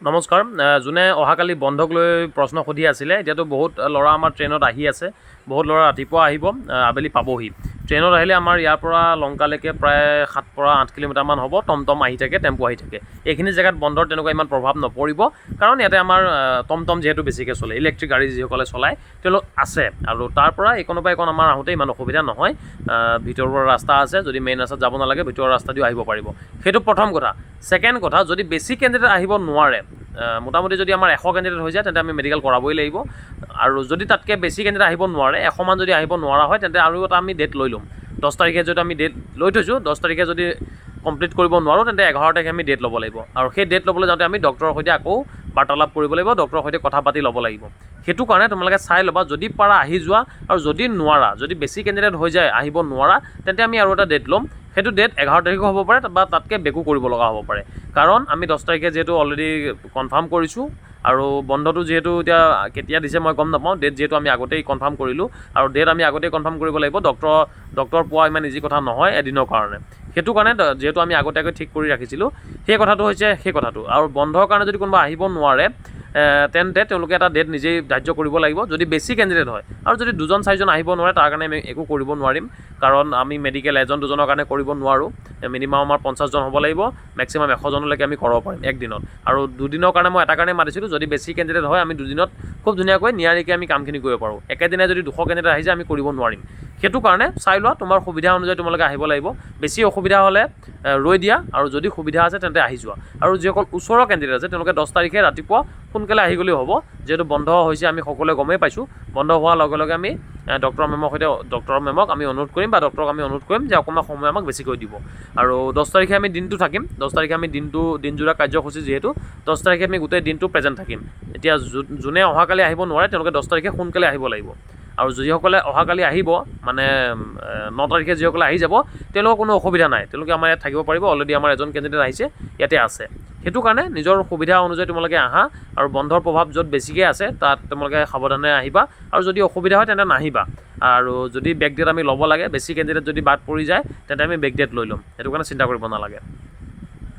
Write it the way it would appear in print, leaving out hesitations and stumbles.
নমস্কাৰ। যোনে অহাকালি বন্ধক লৈ প্ৰশ্ন সুধি আছিলে, এতিয়াতো বহুত ল'ৰা আমাৰ ট্ৰেইনত আহি আছে। বহুত ল'ৰা ৰাতিপুৱা আহিব, আবেলি পাবহি। ট্ৰেইনত আহিলে আমাৰ ইয়াৰ পৰা লংকালৈকে প্ৰায় 7 পৰা 8 কিলোমিটাৰমান হ'ব। টমটম আহি থাকে, টেম্পু আহি থাকে। এইখিনি জেগাত বন্ধৰ তেনেকুৱা ইমান প্ৰভাৱ নপৰিব, কাৰণ ইয়াতে আমাৰ টমটম যিহেতু বেছিকৈ চলে, ইলেক্ট্ৰিক গাড়ী যিসকলে চলায় তেওঁলোক আছে। আৰু তাৰ পৰা এইকণৰ পৰা এইকণ আমাৰ আহোঁতে ইমান অসুবিধা নহয়। ভিতৰুৱা ৰাস্তা আছে, যদি মেইন ৰাস্তাত যাব নালাগে ভিতৰুৱা ৰাস্তা দিও আহিব পাৰিব। সেইটো প্ৰথম কথা। ছেকেণ্ড কথা, যদি বেছি কেণ্ডিডেট আহিব নোৱাৰে, মোটামুটি যদি আমাৰ 100 কেণ্ডিডেট হৈ যায়, তেন্তে আমি মেডিকেল কৰাবই লাগিব। আৰু যদি তাতকৈ বেছি কেণ্ডিডেট আহিব নোৱাৰে, 100 মান যদি আহিব নোৱাৰা হয়, তেন্তে আৰু এটা আমি ডেট লৈ ল'ম। 10 তাৰিখে যদি আমি ডেট লৈ থৈছোঁ, 10 তাৰিখে যদি কমপ্লিট কৰিব নোৱাৰোঁ, তেন্তে 11 তাৰিখে আমি ডেট ল'ব লাগিব। আৰু সেই ডেট ল'বলৈ যাওঁতে আমি ডক্টৰৰ সৈতে আকৌ বাৰ্তালাপ কৰিব লাগিব, ডক্টৰৰ সৈতে কথা পাতি ল'ব লাগিব। সেইটো কাৰণে তোমালোকে চাই ল'বা, যদি পাৰা আহি যোৱা, আৰু যদি নোৱাৰা, যদি বেছি কেণ্ডিডেট হৈ যায় আহিব নোৱাৰা, তেন্তে আমি আৰু এটা ডেট ল'ম। সেইটো ডেট 11 তাৰিখো হ'ব পাৰে বা তাতকৈ বেকো কৰিব লগা হ'ব পাৰে। কাৰণ আমি 10 তাৰিখে যিহেতু অলৰেডি কনফাৰ্ম কৰিছোঁ, আৰু বন্ধটো যিহেতু এতিয়া কেতিয়া দিছে মই গম নাপাওঁ। ডেট যিহেতু আমি আগতেই কনফাৰ্ম কৰিলোঁ, আৰু ডেট আমি আগতেই কনফাৰ্ম কৰিব লাগিব। ডক্টৰ পোৱা ইমান ইজি কথা নহয় এদিনৰ কাৰণে। সেইটো কাৰণে যিহেতু আমি আগতীয়াকৈ ঠিক কৰি ৰাখিছিলোঁ, সেই কথাটো হৈছে সেই কথাটো। আৰু বন্ধৰ কাৰণে যদি কোনোবা আহিব নোৱাৰে, তেন্তে তেওঁলোকে এটা ডেট নিজেই ধাৰ্য কৰিব লাগিব, যদি বেছি কেণ্ডিডেট হয়। আৰু যদি 2-4জন আহিব নোৱাৰে, তাৰ কাৰণে আমি একো কৰিব নোৱাৰিম। কাৰণ আমি মেডিকেল 1-2জনৰ কাৰণে কৰিব নোৱাৰোঁ। মিনিমাম আমাৰ 50জন হ'ব লাগিব, মেক্সিমাম 100জনলৈকে আমি কৰাব পাৰিম একদিনত। আৰু 2দিনৰ কাৰণে মই এটা কাৰণে মাতিছিলোঁ, যদি বেছি কেণ্ডিডেট হয় আমি 2দিনত খুব ধুনীয়াকৈ নিয়াৰিকৈ আমি কামখিনি কৰিব পাৰোঁ। একেদিনাই যদি 200 কেণ্ডিডেট আহি যায়, আমি কৰিব নোৱাৰিম। সেইটো কাৰণে চাই লোৱা, তোমাৰ সুবিধা অনুযায়ী তোমালোকে আহিব লাগিব। বেছি অসুবিধা হ'লে ৰৈ দিয়া, আৰু যদি সুবিধা আছে তেন্তে আহি যোৱা। আৰু যিসকল ওচৰৰ কেণ্ডিডেট আছে, তেওঁলোকে 10 তাৰিখে ৰাতিপুৱা সোনকালে আহি গ'লেও হ'ব। যিহেতু বন্ধ হৈছে আমি সকলোৱে গমেই পাইছোঁ। বন্ধ হোৱাৰ লগে লগে আমি ডক্টৰ মেমক আমি অনুৰোধ কৰিম, বা ডক্টৰক আমি অনুৰোধ কৰিম যে অকণমান সময় আমাক বেছিকৈ দিব। আৰু 10 তাৰিখে আমি দিনটো থাকিম। 10 তাৰিখে আমি দিনজোৰা কাৰ্যসূচী যিহেতু, 10 তাৰিখে আমি গোটেই দিনটো প্ৰেজেণ্ট থাকিম। এতিয়া যোনে অহাকালি আহিব নোৱাৰে, তেওঁলোকে 10 তাৰিখে সোনকালে আহিব লাগিব। আৰু যিসকলে অহাকালি আহিব, মানে 9 তাৰিখে যিসকলে আহি যাব, তেওঁলোকৰ কোনো অসুবিধা নাই। তেওঁলোকে আমাৰ ইয়াত থাকিব পাৰিব। অলৰেডি আমাৰ এজন কেণ্ডিডেট আহিছে, ইয়াতে আছে। সেইটো কাৰণে নিজৰ সুবিধা অনুযায়ী তোমালোকে আহা, আৰু বন্ধৰ প্ৰভাৱ য'ত বেছিকৈ আছে তাত তোমালোকে সাৱধানে আহিবা। আৰু যদি অসুবিধা হয় তেন্তে নাহিবা। আৰু যদি বেক ডেট আমি ল'ব লাগে, বেছি কেণ্ডিডেট যদি বাদ পৰি যায়, তেন্তে আমি বেক ডেট লৈ ল'ম। সেইটো কাৰণে চিন্তা কৰিব নালাগে।